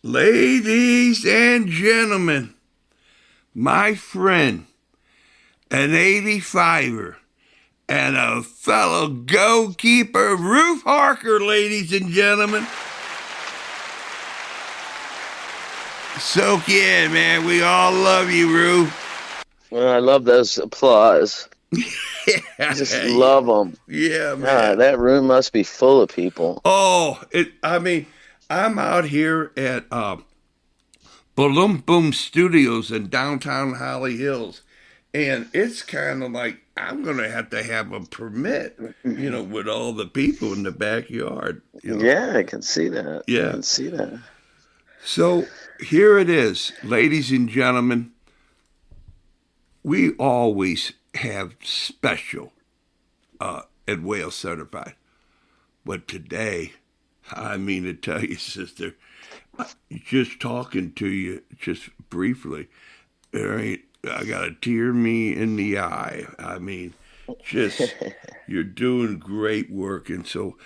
Ladies and gentlemen, my friend, an 85'er, and a fellow goalkeeper, Ruth Harker, ladies and gentlemen. Soak you in, man. We all love you, Ruth. Well, I love those applause. Yeah, Just love them. yeah, man. That room must be full of people. Oh, I'm out here at Balloon Boom Studios in downtown Holly Hills, and it's kind of like I'm gonna have to have a permit, with all the people in the backyard. Yeah, I can see that. Yeah. I can see that. So here it is, ladies and gentlemen. We always have special at Whale Certified, but today, I mean to tell you, sister, just talking to you just briefly, I got a tear me in the eye. I mean, just you're doing great work, and so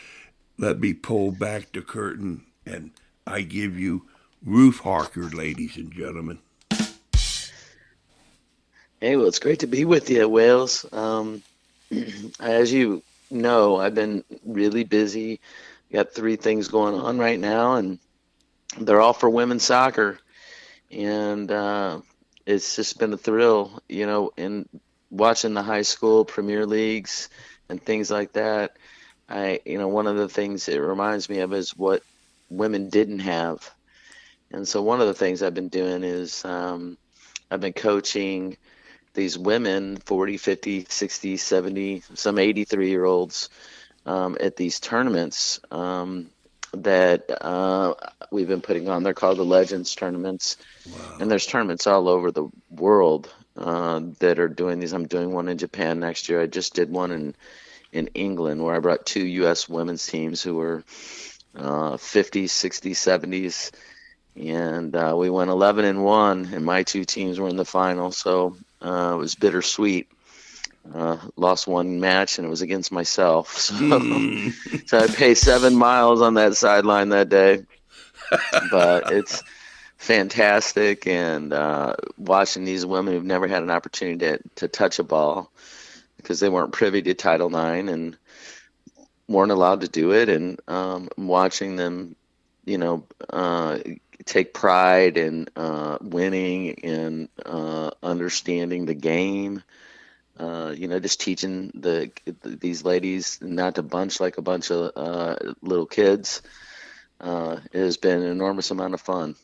let me pull back the curtain, and I give you Ruth Harker, ladies and gentlemen. Hey, well, it's great to be with you, Wales. As you know, I've been really busy. Got 3 things going on right now, and they're all for women's soccer. And it's just been a thrill, in watching the high school Premier Leagues and things like that. One of the things it reminds me of is what women didn't have. And so one of the things I've been doing is I've been coaching these women, 40, 50, 60, 70, some 83-year-olds at these tournaments that we've been putting on. They're called the Legends tournaments. Wow. And there's tournaments all over the world that are doing these. I'm doing one in Japan next year. I just did one in England where I brought 2 U.S. women's teams who were 50s, 60s, 70s. And we went 11-1, and my 2 teams were in the final. So it was bittersweet. Lost one match, and it was against myself. So I paced 7 miles on that sideline that day. But it's fantastic, and watching these women who've never had an opportunity to touch a ball because they weren't privy to Title IX and weren't allowed to do it, and watching them, take pride in winning and understanding the game. Just teaching these ladies not to bunch like a bunch of little kids. It has been an enormous amount of fun.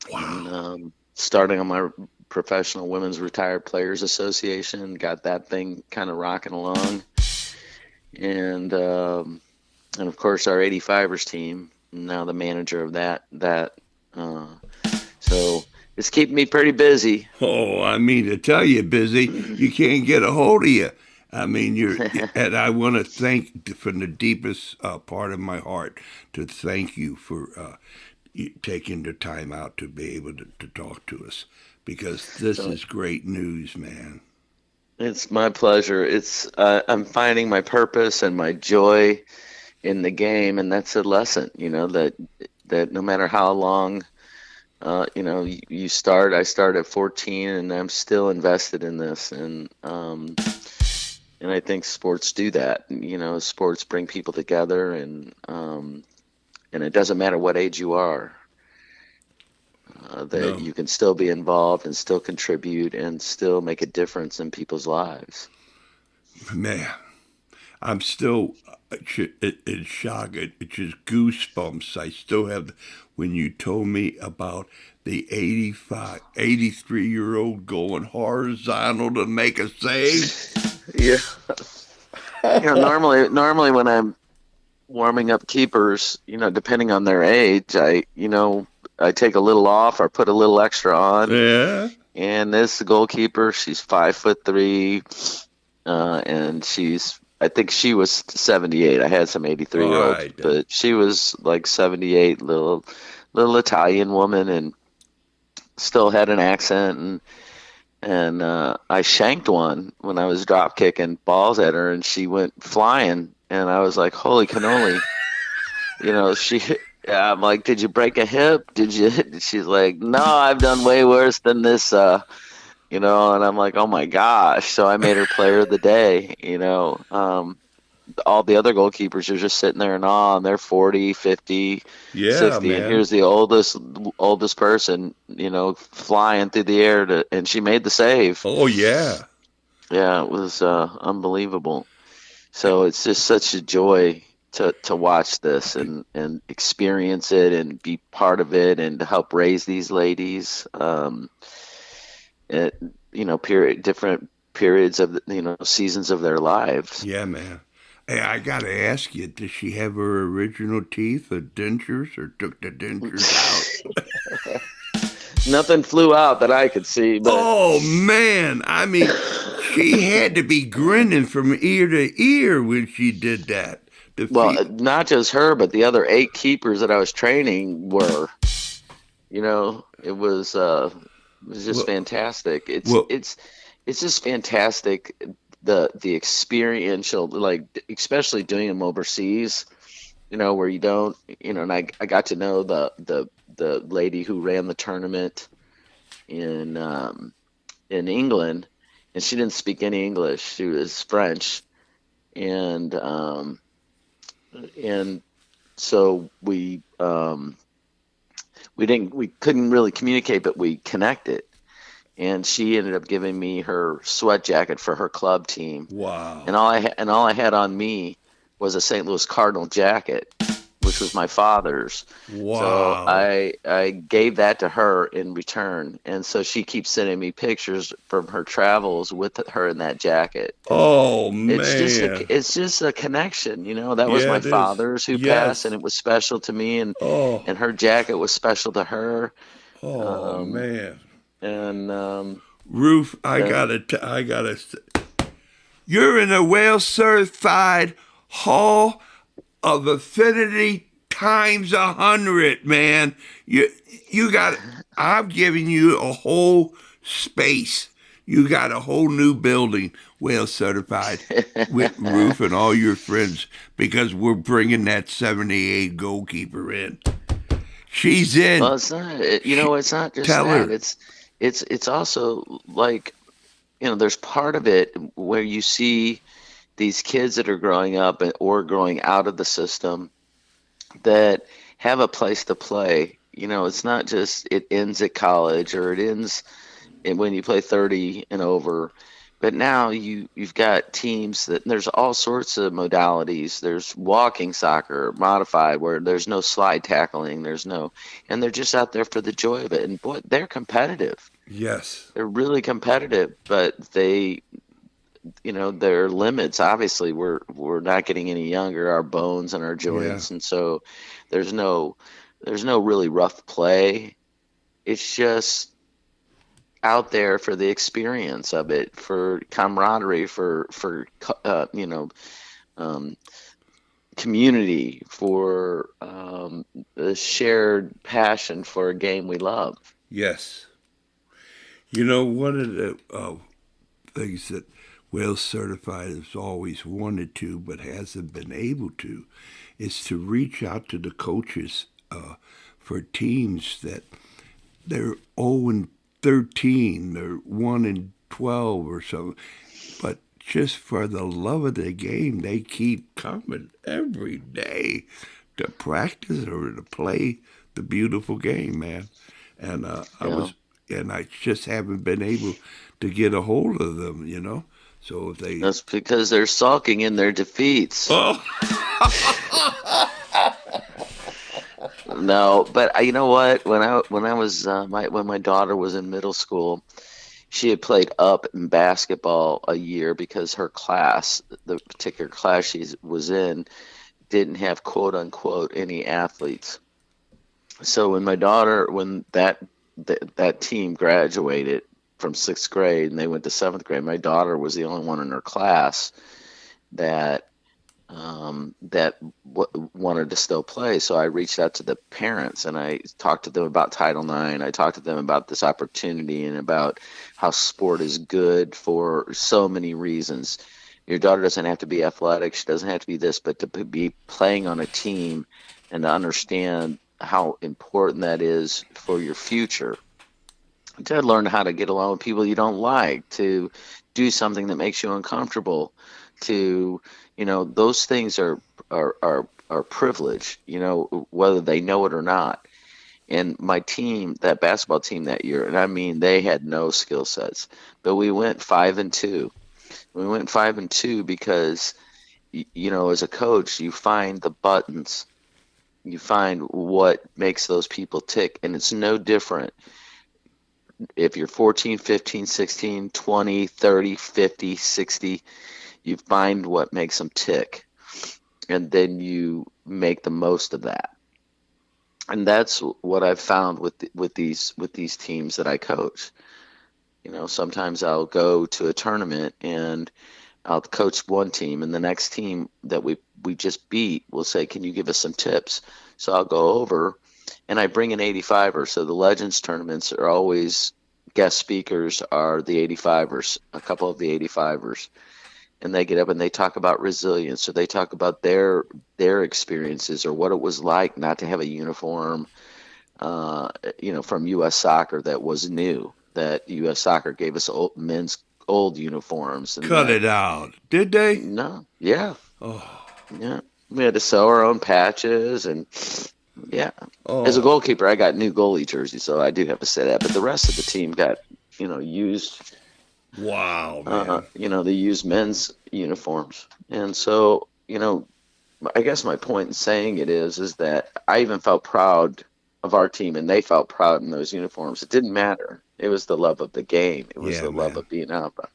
Wow. And, starting on my Professional Women's Retired Players Association, got that thing kind of rocking along. And of course our 85'ers team, now the manager of that. So it's keeping me pretty busy. Oh, I mean to tell you, busy. You can't get a hold of you. I mean, and I want to thank from the deepest part of my heart to thank you for taking the time out to be able to talk to us, because this is great news, man. It's my pleasure. I'm finding my purpose and my joy in the game, and that's a lesson, that no matter how long, you start. I started at 14, and I'm still invested in this, and I think sports do that. Sports bring people together, and it doesn't matter what age you are. That you can still be involved and still contribute and still make a difference in people's lives. Man, I'm still in shock. It's just goosebumps. I still have, when you told me about the 83-year-old going horizontal to make a save. Yeah. Normally when I'm warming up keepers, depending on their age, I take a little off or put a little extra on. Yeah. And this goalkeeper, she's 5'3", and I think she was 78. I had some 83-year-olds, right, but she was like 78, little Italian woman, and still had an accent. And I shanked one when I was drop kicking balls at her, and she went flying, and I was like, "Holy cannoli!" Yeah, I'm like, did you break a hip? Did you? She's like, no, I've done way worse than this. And I'm like, oh my gosh. So I made her player of the day. All the other goalkeepers are just sitting there in awe, and they're 40, 50, Yeah, 60, and man. here's the oldest person, flying through the air and she made the save. Oh, yeah. Yeah, it was unbelievable. So it's just such a joy to watch this and experience it and be part of it and to help raise these ladies. At, different periods of seasons of their lives. Yeah, man. Hey, I got to ask you, does she have her original teeth or dentures or took the dentures out? Nothing flew out that I could see, but Oh, man. I mean, she had to be grinning from ear to ear when she did that. The well, feet. not just her, but the other 8 keepers that I was training were. It was just Well, fantastic. It's well, it's it's just fantastic, the experiential, like, especially doing them overseas, where you don't, and I got to know the lady who ran the tournament in in England, and she didn't speak any English. She was French, and and so we couldn't really communicate, but we connected. And she ended up giving me her sweat jacket for her club team, and wow. all I had on me was a St. Louis Cardinal jacket, which was my father's. So Wow. I gave that to her in return, and so she keeps sending me pictures from her travels with her in that jacket. Oh, It's just a man. it's just a connection, That was Yeah, my it is. father's who passed, and Yes. it was special to me, and Oh, her jacket was special to her. oh, Um, man. and Ruth, that you're in a whale certified Hall of Affinity times 100, man. You got. I'm giving you a whole space. You got a whole new building, whale certified, with Ruth and all your friends, because we're bringing that 78 goalkeeper in. She's Well, in. it's not just Tell that. her. It's also like, there's part of it where you see these kids that are growing up or growing out of the system that have a place to play. It's not just it ends at college or it ends when you play 30 and over. But now you've got teams that there's all sorts of modalities. There's walking soccer, modified, where there's no slide tackling, and they're just out there for the joy of it. And boy, they're competitive. Yes. They're really competitive, but there are limits. Obviously, we're not getting any younger, our bones and our Yeah. joints, and so there's no there's no really rough play. It's just out there for the experience of it, for camaraderie, for um, community, for the shared passion for a game we love. Yes. One of the things that Wales Certified has always wanted to, but hasn't been able to, is to reach out to the coaches for teams that they're 0 and 13, they're 1 and 12 or something. But just for the love of the game, they keep coming every day to practice or to play the beautiful game, man. And You know, I just haven't been able to get a hold of them. So if they, that's because they're sulking in their defeats. oh, No, but you know what? When I was when my daughter was in middle school, she had played up in basketball a year because her class, the particular class she was in, didn't have quote unquote any athletes. So when that team graduated from 6th grade and they went to 7th grade, my daughter was the only one in her class that wanted to still play. So I reached out to the parents and I talked to them about Title IX. I talked to them about this opportunity and about how sport is good for so many reasons. Your daughter doesn't have to be athletic. She doesn't have to be this, but to be playing on a team and to understand how important that is for your future. To learn how to get along with people you don't like, to do something that makes you uncomfortable, to, those things are privilege, whether they know it or not. And my team, that basketball team that year, and I mean, they had no skill sets, but we went 5-2. We went 5-2 because, as a coach, you find the buttons, you find what makes those people tick, and it's no different if you're 14, 15, 16, 20, 30, 50, 60. You find what makes them tick, and then you make the most of that. And that's what I've found with these teams that I coach. Sometimes I'll go to a tournament and I'll coach one team, and the next team that we just beat will say, "Can you give us some tips?" So I'll go over and I bring an 85'er. So the Legends tournaments are always, guest speakers are the 85'ers, a couple of the 85'ers, and they get up and they talk about resilience, or they talk about their experiences, or what it was like not to have a uniform, from U.S. Soccer that was new. That U.S. Soccer gave us men's old uniforms, and Cut that, it out. Did they? no, yeah, Oh, yeah, we had to sew our own patches, and yeah. As a oh, goalkeeper, I got new goalie jerseys, so I do have to say that. But the rest of the team got, used, wow, man. they used men's uniforms. And so, I guess my point in saying it is that I even felt proud of our team, and they felt proud in those uniforms. It didn't matter. It was the love of the game. It was Yeah, the love man. of being out, the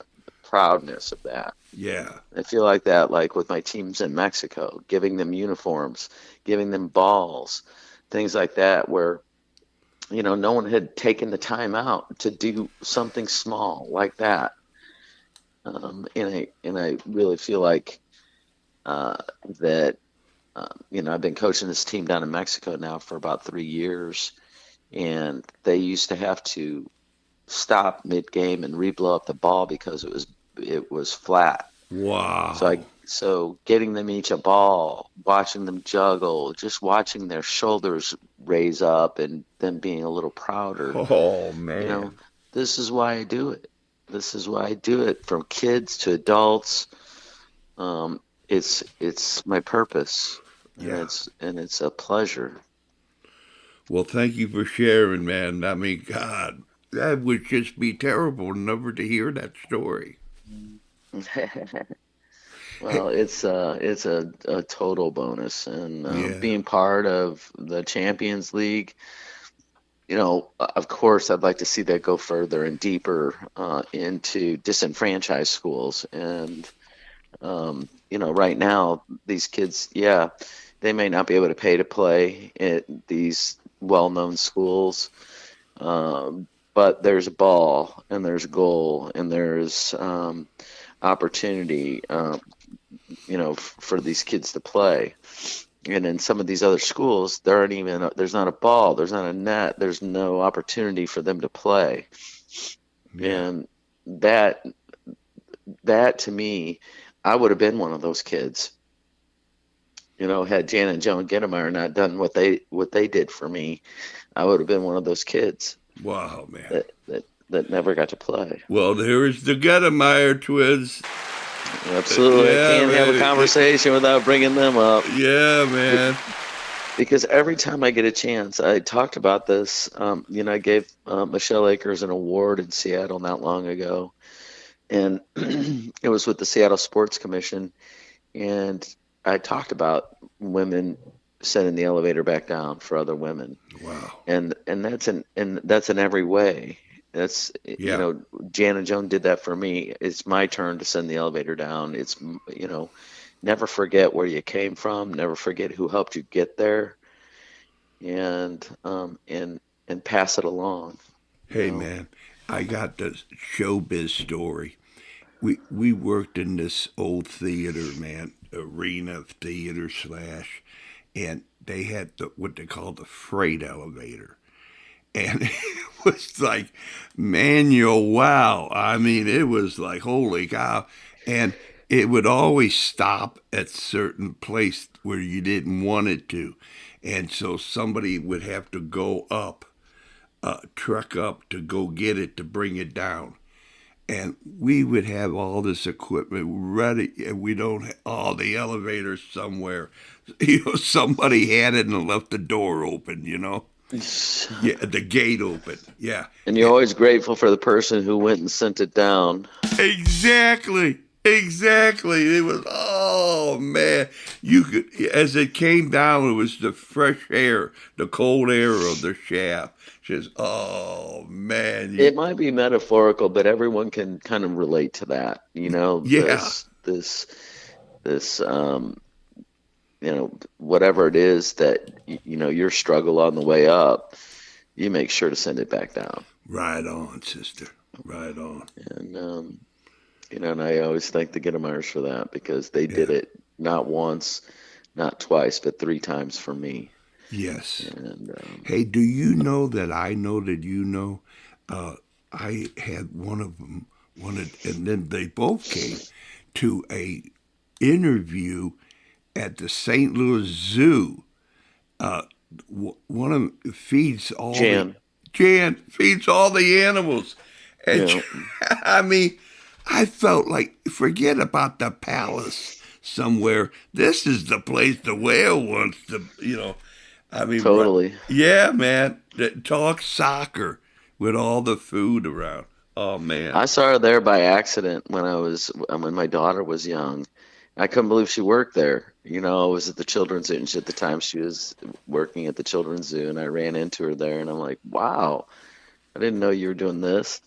proudness of that. Yeah. I feel like that, like with my teams in Mexico, giving them uniforms, giving them balls, things like that, where, no one had taken the time out to do something small like that. And I really feel like that. I've been coaching this team down in Mexico now for about 3 years, and they used to have to stop mid-game and re-blow up the ball because it was flat. So Wow. so getting them each a ball, watching them juggle, just watching their shoulders raise up and them being a little prouder, Oh, you know, man. this is why I do it. This is why I do it, from kids to adults. Um, it's my purpose, and Yeah. it's a pleasure. Well, thank you for sharing, man. I mean, God, that would just be terrible never to hear that story. Well, it's a total bonus, and Yeah. being part of the Champions League. Of course, I'd like to see that go further and deeper into disenfranchised schools. And, right now, these kids, yeah, they may not be able to pay to play at these well-known schools, but there's a ball, and there's goal, and there's opportunity, for these kids to play. And in some of these other schools, there's not a ball, there's not a net, there's no opportunity for them to play. Yeah. And that that to me, I would have been one of those kids. Had Jan and Joan Gettemeyer not done what they did for me, I would have been one of those kids Wow, man. that never got to play. Well, there is the Gettemeyer twins. Absolutely, I Yeah, can't have a man. conversation without bringing them up. Yeah, man. Because every time I get a chance, I talked about this. I gave Michelle Akers an award in Seattle not long ago, and it was with the Seattle Sports Commission. And I talked about women sending the elevator back down for other women, Wow. and that's in every way. That's Yeah. Jan and Joan did that for me. It's my turn to send the elevator down. It's never forget where you came from. Never forget who helped you get there, and pass it along. You Hey, know. man. I got the showbiz story. We worked in this old theater, man, arena theater slash, and they had what they call the freight elevator, and it was like manual. Wow, I mean, it was like holy cow, and it would always stop at certain place where you didn't want it to, and so somebody would have to go up, truck up to go get it to bring it down. And we would have all this equipment ready, and we don't have all the elevators somewhere. Somebody had it and left the door open. Yeah, the gate open. Yeah, And you're always grateful for the person who went and sent it down. exactly. Exactly. It was, oh man. You could, as it came down, it was the fresh air, the cold air of the shaft. Just, oh man. It might be metaphorical, but everyone can kind of relate to that. Yeah, This whatever it is that your struggle on the way up, you make sure to send it back down. right on, sister. Right on. And I always thank the Gittemeyers for that, because they did Yeah. it not once, not twice, but 3 times for me. Yes. And Hey, do you know that I know that you know? I had one of them wanted, and then they both came to a interview at the St. Louis Zoo. One of them feeds all the Jan, Jan feeds all the animals, and yeah, I mean, I felt like forget about the palace somewhere. This is the place the whale wants to. I mean, totally. yeah, man. Talk soccer with all the food around. Oh man. I saw her there by accident when my daughter was young. I couldn't believe she worked there. I was at the children's zoo, and at the time she was working at the children's zoo, and I ran into her there, and I'm like, wow, I didn't know you were doing this.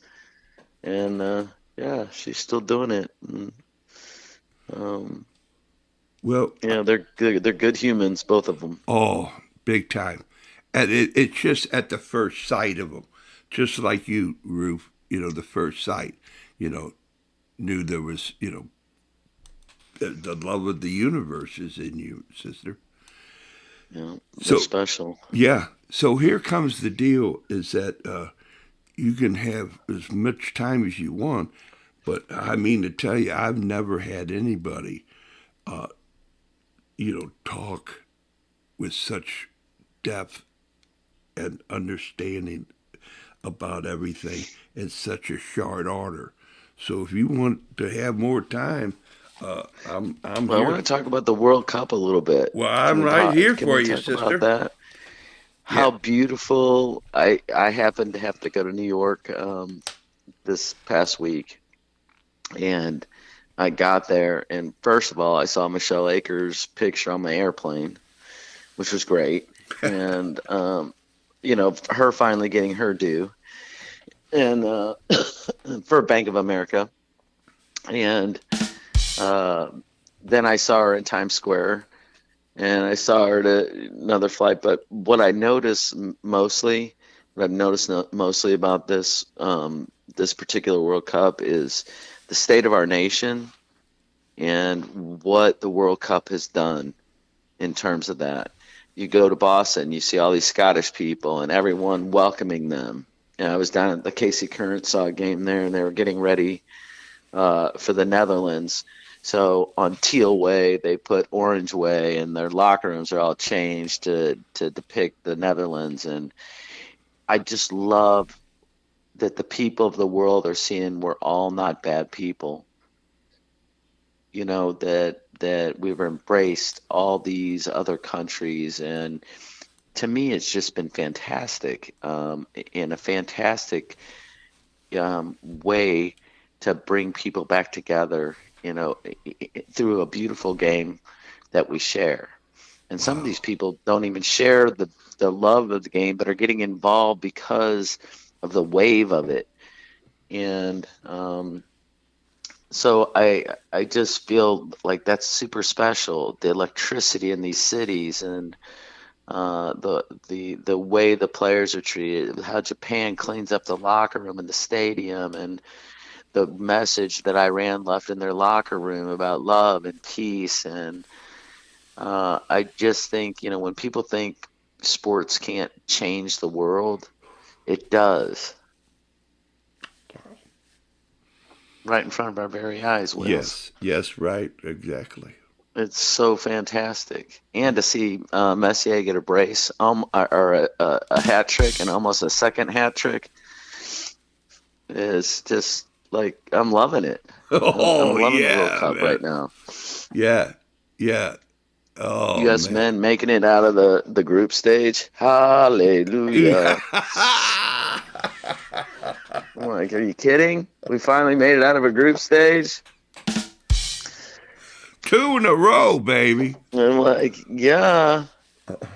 And yeah, she's still doing it. And, um, Well, they're good. They're good humans, both of them. oh, big time. And it's just at the first sight of them, just like you, Ruth. The first sight. You know, knew there was. The love of the universe is in you, sister. They're So special. yeah. So here comes the deal: is that you can have as much time as you want, but I mean to tell you, I've never had anybody, talk with such depth and understanding about everything in such a short order. So if you want to have more time, I'm Well, I want here. to talk about the World Cup a little bit. Well, Can I'm we right talk? here Can for we you, talk about sister. that? Yeah. How beautiful! I happened to have to go to New York this past week, and I got there, and first of all, I saw Michelle Akers' picture on my airplane, which was great, and her finally getting her due, and for Bank of America, and uh, then I saw her in Times Square, and I saw her at another flight. But what I've noticed mostly about this particular World Cup is the state of our nation and what the World Cup has done in terms of that. You go to Boston, you see all these Scottish people and everyone welcoming them. And I was down at the Casey Current, saw a game there, and they were getting ready for the Netherlands. So on Teal Way, they put Orange Way, and their locker rooms are all changed to depict the Netherlands. And I just love that the people of the world are seeing we're all not bad people. That we've embraced all these other countries, and to me, it's just been fantastic, in a fantastic way to bring people back together, through a beautiful game that we share. And some of these Wow. people don't even share the love of the game, but are getting involved because of the wave of it. And so I just feel like that's super special. The electricity in these cities, and the way the players are treated, how Japan cleans up the locker room in the stadium, and the message that Iran left in their locker room about love and peace. And I just think, when people think sports can't change the world, it does, right in front of our very eyes, Wills. Yes. Yes. Right. Exactly. It's so fantastic. And to see Messier get a brace, or a hat trick, and almost a second hat trick, is just like I'm loving it. I'm Oh loving the World yeah, Cup man. right now. Yeah, yeah. Oh U.S. man. men making it out of the group stage. Yeah. Hallelujah. I'm like, are you kidding? We finally made it out of a group stage? Two in a row, baby. And I'm like, yeah,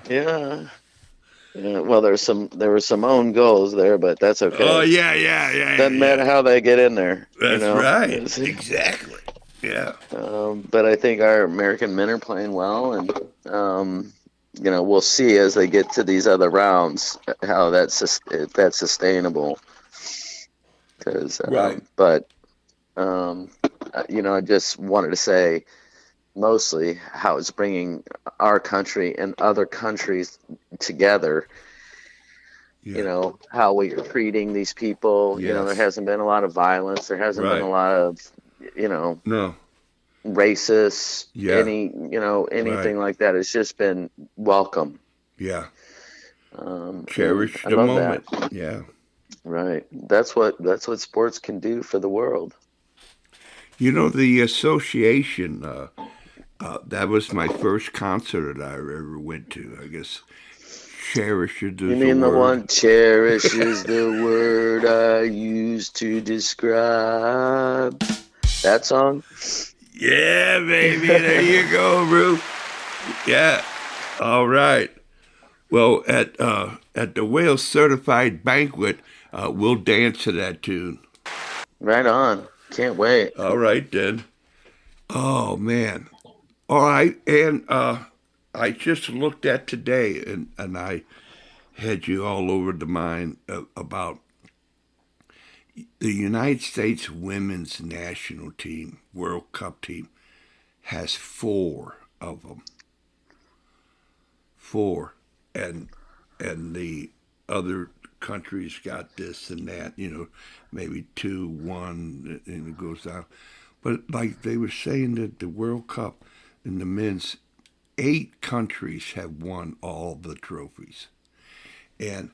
yeah. Yeah, well, there were some own goals there, but that's Oh okay. yeah, yeah, yeah, yeah, Doesn't matter yeah. how they get in there, you That's know. right. Exactly. Yeah. But I think our American men are playing well, and we'll see as they get to these other rounds how if that's sustainable. Because, Right. I just wanted to say mostly how it's bringing our country and other countries together. Yeah. How we are treating these people. There Yes. hasn't been a lot of violence. There hasn't been a Right. lot of, you know, No. racist, Yeah. Right. anything like that. It's just been welcome. Yeah. And Cherish I the love that. moment. Yeah. Right. That's what sports can do for the world. You know the association. That was my first concert I ever went to. I guess cherish it You is a mean the word. one cherish is the word I use to describe that song? Yeah, baby. There you go, Ruth. Yeah. All right. Well, at the Whale Certified Banquet, we'll dance to that tune. Right on. Can't wait. All right then. Oh man. All right, and I just looked at today, and I had you all over the mind about the United States women's national team, World Cup team, has four of them, four, and the other countries got this and that, maybe two, one, and it goes down. But like they were saying that the World Cup in the men's, eight countries have won all the trophies. And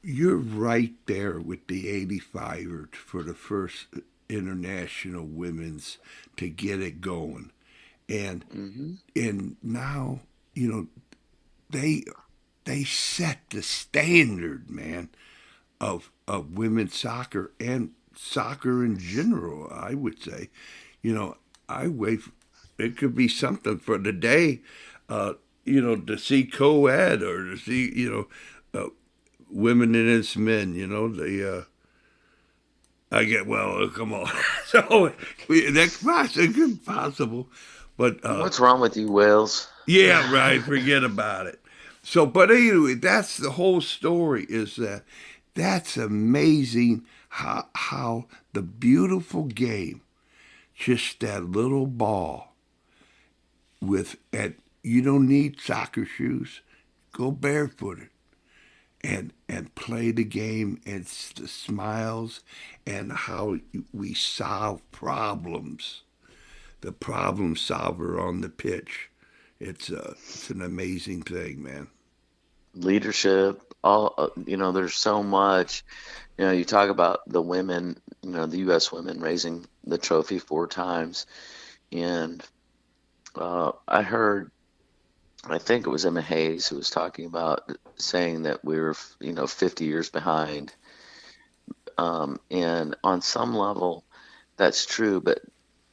you're right there with the 85'er for the first international women's to get it going. And Hmm. now, you know, they they set the standard, man, of women's soccer and soccer in general, I would say. You know, I wait. It could be something for the day, uh, to see co-ed or to see, women against men. I get well. Come on, so that's impossible. But What's wrong with you, Wales? yeah, right. Forget about it. So, but anyway, that's the whole story. Is that that's amazing how the beautiful game, just that little ball with at you don't need soccer shoes, go barefooted and play the game and the smiles and how we solve problems. The problem solver on the pitch. It's an amazing thing, man. Leadership, all there's so much. You talk about the women, the U.S. women raising the trophy four times, and I heard, I think it was Emma Hayes who was talking about saying that we were, 50 years behind. And on some level, that's true, but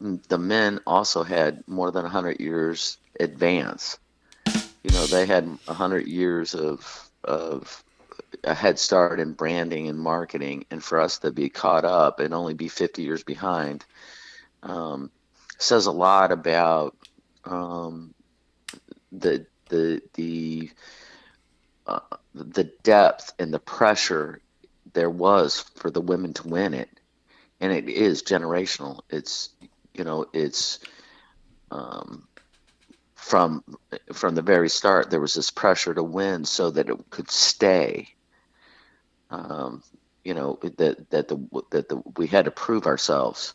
the men also had more than 100 years advance. They had 100 years of a head start in branding and marketing, and for us to be caught up and only be 50 years behind um, says a lot about um, the uh, the depth and the pressure there was for the women to win it, and it is generational. It's um, from the very start there was this pressure to win so that it could stay. Um, that we had to prove ourselves,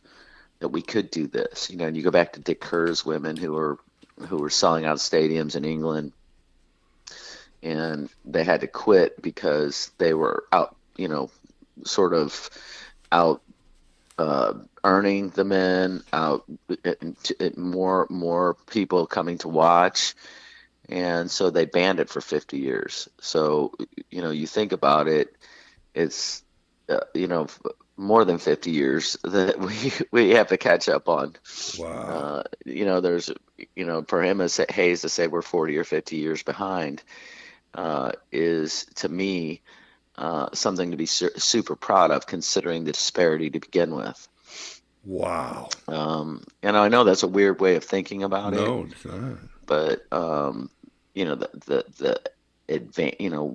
that we could do this. And you go back to Dick Kerr's women who were selling out stadiums in England, and they had to quit because they were out, sort of out earning the men, out more people coming to watch, and so they banned it for 50 years. So you think about it, it's more than 50 years that we have to catch up on. Wow. There's for him as Hayes to say we're 40 or 50 years behind is to me something to be super proud of, considering the disparity to begin with. Wow. And I know that's a weird way of thinking about it, No, it's not. but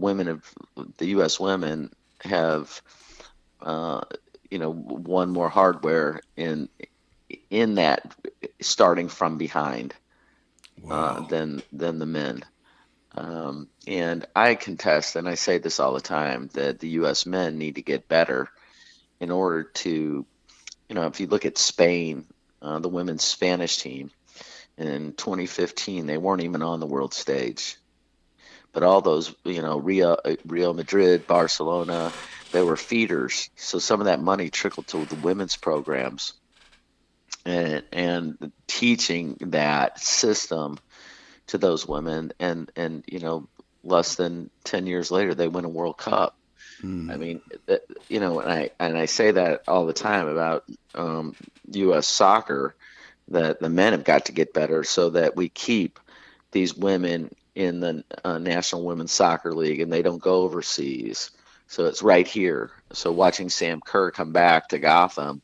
women of the U.S. women have won more hardware in that starting from behind Wow. than the men. And I contest, and I say this all the time, that the U.S. men need to get better in order to, if you look at Spain, the women's Spanish team, in 2015, they weren't even on the world stage. But all those, Real Madrid, Barcelona, they were feeders. So some of that money trickled to the women's programs, and teaching that system to those women, and less than 10 years later they win a World Cup. I mean, and I say that all the time about U.S. soccer, that the men have got to get better so that we keep these women in the National Women's Soccer League and they don't go overseas. So it's right here. So watching Sam Kerr come back to Gotham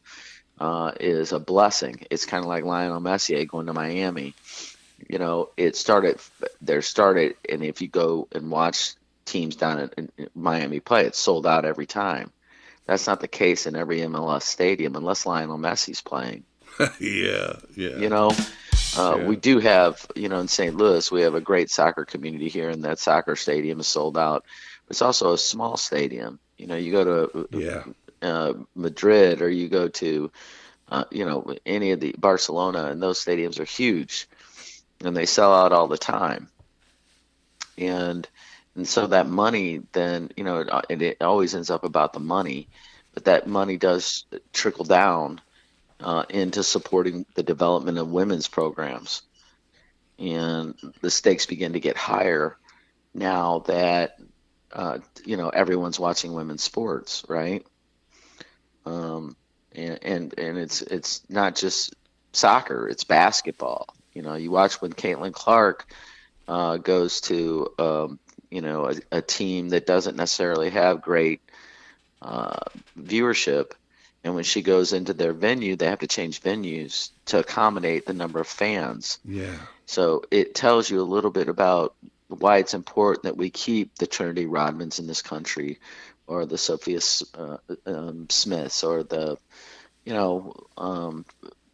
is a blessing. It's kind of like Lionel Messi going to Miami. It started, and if you go and watch teams down in Miami play, it's sold out every time. That's not the case in every MLS stadium unless Lionel Messi's playing. Yeah. We do have, in St. Louis, we have a great soccer community here, and that soccer stadium is sold out. It's also a small stadium. You go to Madrid, or you go to, any of the Barcelona, and those stadiums are huge, and they sell out all the time. And so that money, then, it always ends up about the money, but that money does trickle down into supporting the development of women's programs. And the stakes begin to get higher now that, everyone's watching women's sports, right? And it's not just soccer, it's basketball. You watch when Caitlin Clark goes to, a team that doesn't necessarily have great viewership. And when she goes into their venue, they have to change venues to accommodate the number of fans. Yeah. So it tells you a little bit about why it's important that we keep the Trinity Rodmans in this country, or the Sophia Smiths, or the,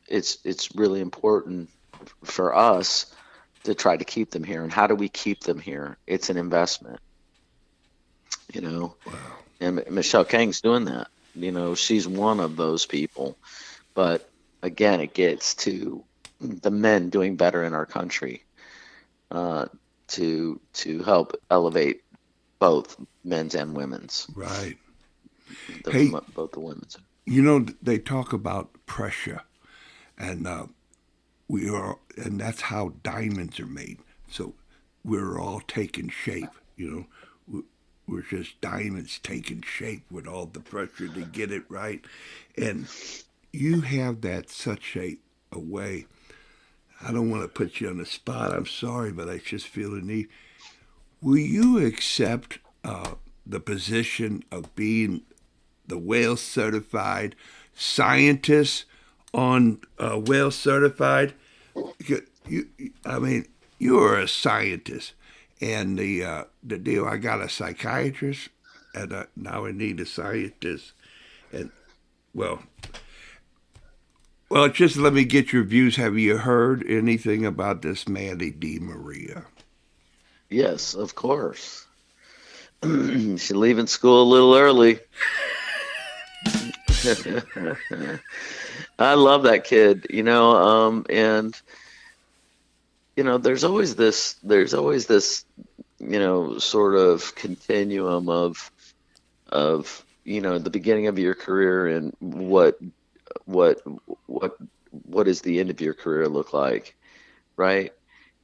it's really important for us to try to keep them here. And how do we keep them here? It's an investment, Wow. and Michelle Kang's doing that. She's one of those people. But again, it gets to the men doing better in our country to help elevate both men's and women's. Right. Hey, both the women's. They talk about pressure, and and that's how diamonds are made. So we're all taking shape. We're just diamonds taking shape with all the pressure to get it right. And you have that such a way. I don't want to put you on the spot. I'm sorry, but I just feel the need. Will you accept the position of being the whale certified scientist on whale certified? You're a scientist. And the deal, I got a psychiatrist, and now I need a scientist. And well, just let me get your views. Have you heard anything about this Mandy D. Maria? Yes, of course. She's leaving school a little early. I love that kid, and there's always this, sort of continuum of the beginning of your career and what what what does the end of your career look like, right?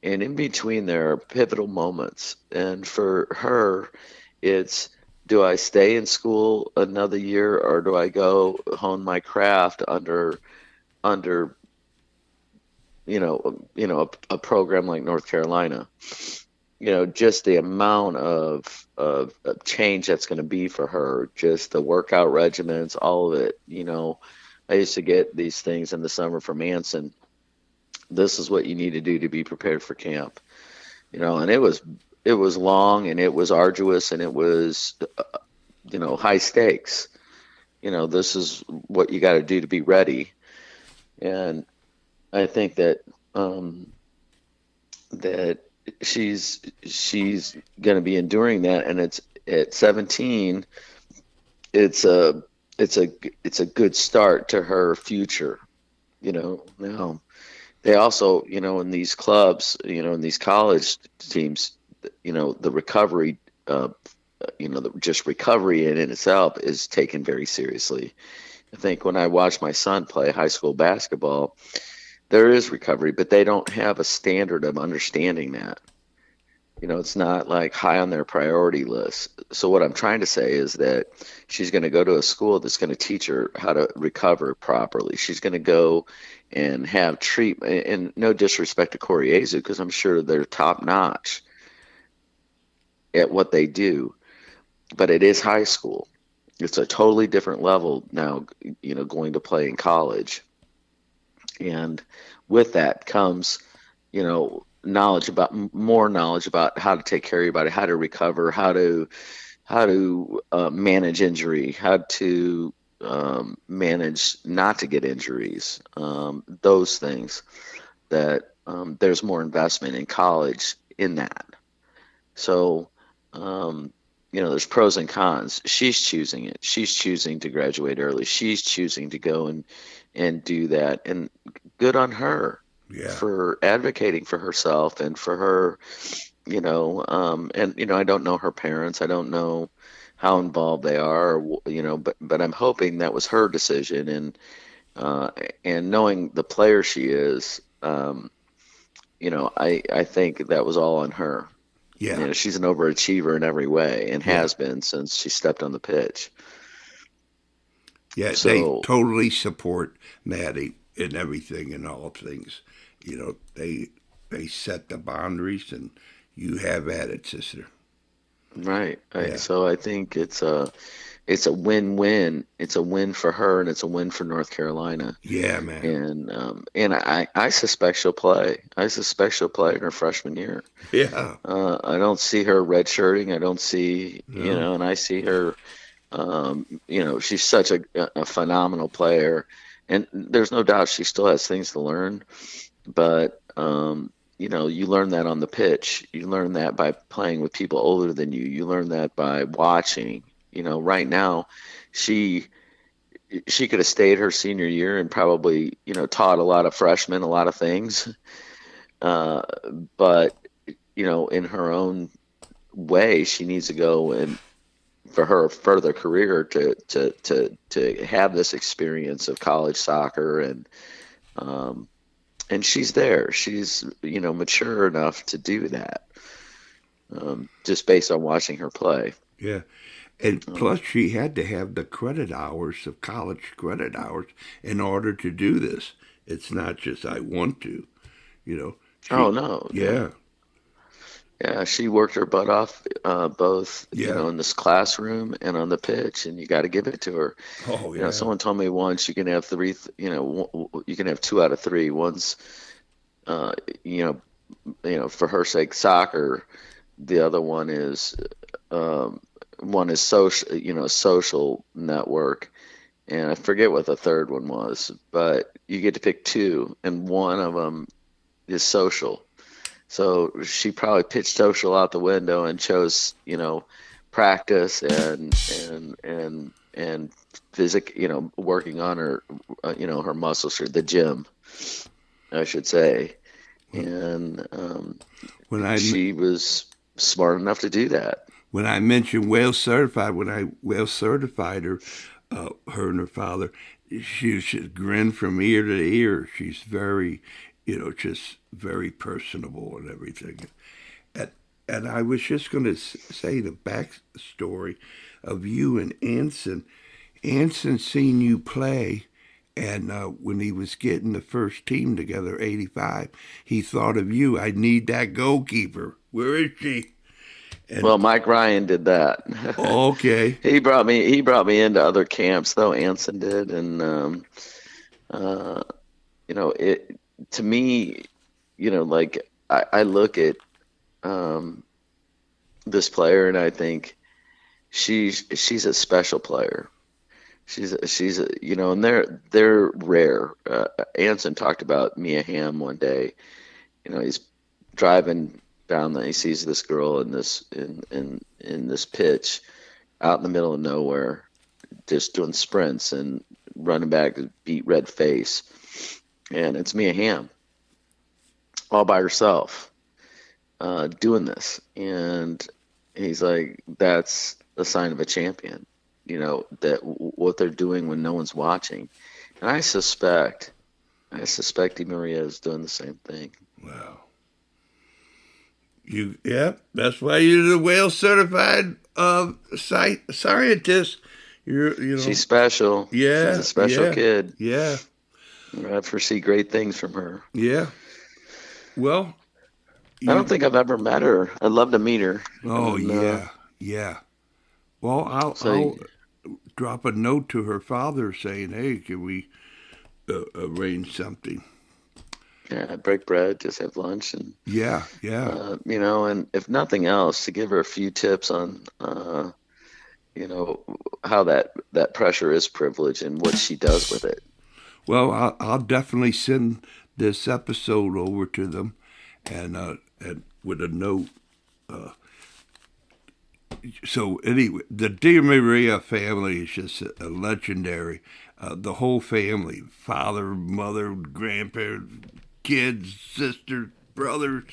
And in between there are pivotal moments. And for her, it's, do I stay in school another year or do I go hone my craft under a program like North Carolina? Just the amount of change that's going to be for her, just the workout regimens, all of it. I used to get these things in the summer from Anson. This is what you need to do to be prepared for camp. And it was long and it was arduous and it was high stakes. This is what you got to do to be ready. And I think that she's going to be enduring that, and it's at 17. It's a it's a good start to her future. Now they also, in these clubs, in these college teams, the recovery, just recovery in itself is taken very seriously. I think when I watch my son play high school basketball, there is recovery, but they don't have a standard of understanding that. It's not like high on their priority list. So what I'm trying to say is that she's going to go to a school that's going to teach her how to recover properly. She's going to go and have treatment, and no disrespect to Corey Azu, because I'm sure they're top notch at what they do, but it is high school. It's a totally different level now, going to play in college. And with that comes, more knowledge about how to take care of your body, how to recover, how to manage injury, how to manage not to get injuries, those things that there's more investment in college in that. So, there's pros and cons. She's choosing it. She's choosing to graduate early. She's choosing to go and do that. And good on her Yeah. for advocating for herself and for her, I don't know her parents. I don't know how involved they are, but I'm hoping that was her decision. And knowing the player she is, I think that was all on her. Yeah. She's an overachiever in every way and Yeah. has been since she stepped on the pitch. Yeah. They So, totally support Maddie in everything and all things. They set the boundaries, and you have at it, sister. right. Yeah. So I think it's a win-win. It's a win for her and it's a win for North Carolina. Yeah, man. And I suspect she'll play. I suspect she'll play in her freshman year. Yeah. I don't see her redshirting. I don't see, No. and I see her. She's such a phenomenal player, and there's no doubt she still has things to learn. But you learn that on the pitch. You learn that by playing with people older than you. You learn that by watching. Right now, she she could have stayed her senior year and probably taught a lot of freshmen a lot of things. Uh, but in her own way, she needs to go and for her further career to have this experience of college soccer um, and she's there. She's mature enough to do that, just based on watching her play. Yeah. And Um, plus, she had to have the credit hours of college credit hours in order to do this. It's not just I want to, you know. oh She, no, yeah, yeah, yeah. She worked her butt off, both yeah. in this classroom and on the pitch, and you got to give it to her. Oh, yeah, Someone told me once you can have three, you can have two out of three. One's, uh, you know, for her sake, soccer. The other um, one is social, social network, and I forget what the third one was, but you get to pick two, and one of them is social. So she probably pitched social out the window and chose, practice and working on her, her muscles, or the gym, I should say. And When I she was smart enough to do that. when I mentioned Wales certified, when I Wales certified her, her and her father, she just grinned from ear to ear. She's very, just very personable and everything. And, and I was just going to say the backstory of you and Anson. Anson seen you play, and when he was getting the first team together, 85, he thought of you. I need that goalkeeper. Where is she? And Well, Mike Ryan did that. okay, He brought me into other camps, though. Anson did, and it to me, like I look at um, this player and I think she's a special player. And they're rare. Anson talked about Mia Hamm one day. He's driving down he sees this girl in this pitch out in the middle of nowhere, just doing sprints and running back to beat red face, and it's Mia Hamm all by herself doing this, and he's like, that's a sign of a champion. That what they're doing when no one's watching, and I suspect Di Maria is doing the same thing. wow. That's why you're the Wales certified scientist. She's special. Yeah, She's a special kid. yeah, I foresee great things from her. yeah. Well, I don't think I've ever met her. I'd love to meet her. oh And, yeah, yeah. Well, I'll drop a note to her father saying, "Hey, can we arrange something?" yeah, break bread, just have lunch, and Yeah, yeah. and if nothing else, to give her a few tips on, how that pressure is privilege and what she does with it. Well, I'll definitely send this episode over to them, and with a note. So anyway, the Di Maria family is just a legendary. The whole family, father, mother, grandparents, kids, sisters, brothers.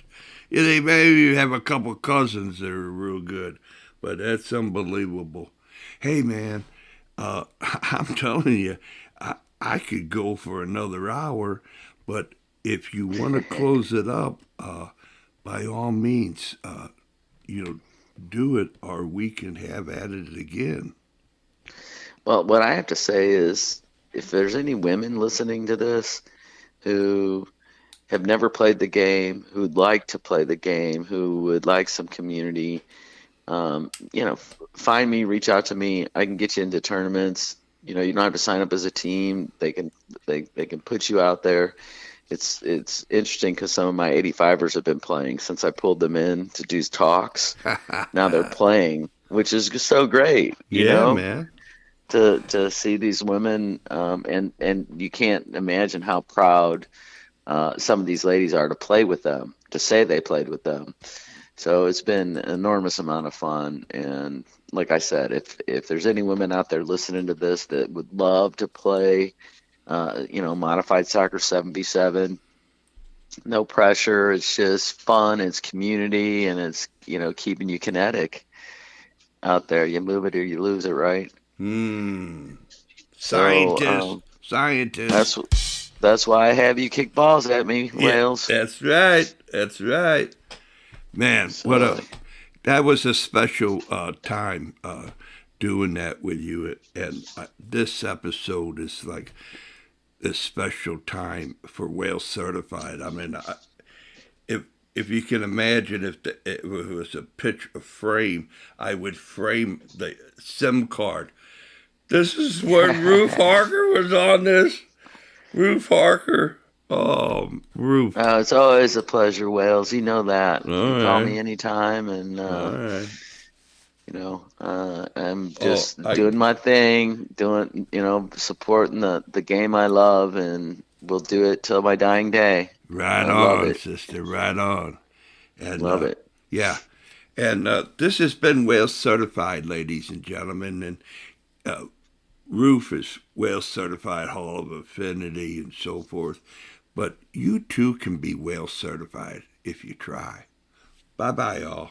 Yeah, they maybe have a couple cousins that are real good, but that's unbelievable. Hey, man, I'm telling you, I could go for another hour, but if you want to close it up, by all means, do it, or we can have at it again. Well, what I have to say is, if there's any women listening to this who have never played the game, who'd like to play the game, who would like some community, find me, reach out to me. I can get you into tournaments. You don't have to sign up as a team. They can put you out there. It's interesting because some of my 85'ers have been playing since I pulled them in to do talks. Now they're playing, which is just so great. Yeah, man. To see these women, and you can't imagine how proud some of these ladies are to play with them, to say they played with them. So it's been an enormous amount of fun. And like I said, if there's any women out there listening to this that would love to play, modified soccer 7v7, no pressure. It's just fun. It's community, and it's, keeping you kinetic out there. You move it or you lose it, right? Scientist. So, Scientist. that's why I have you kick balls at me, Wales. That's right. That's right. Man, that was a special time doing that with you. And this episode is like a special time for Wales Certified. I mean, if you can imagine, if it was a picture frame, I would frame the SIM card. This is where Ruth Harker was on this. Ruth Harker. Oh, Ruth. It's always a pleasure, Wales. You know that. Call Right. me anytime, and All right. I'm just doing my thing, supporting the game I love, and we'll do it till my dying day. Right I love on, it. sister. Right on. And Love it. yeah. And this has been Whale Certified, ladies and gentlemen. And Ruth is Whale Certified Hall of Affinity and so forth. But you too can be Whale Certified if you try. Bye-bye, y'all.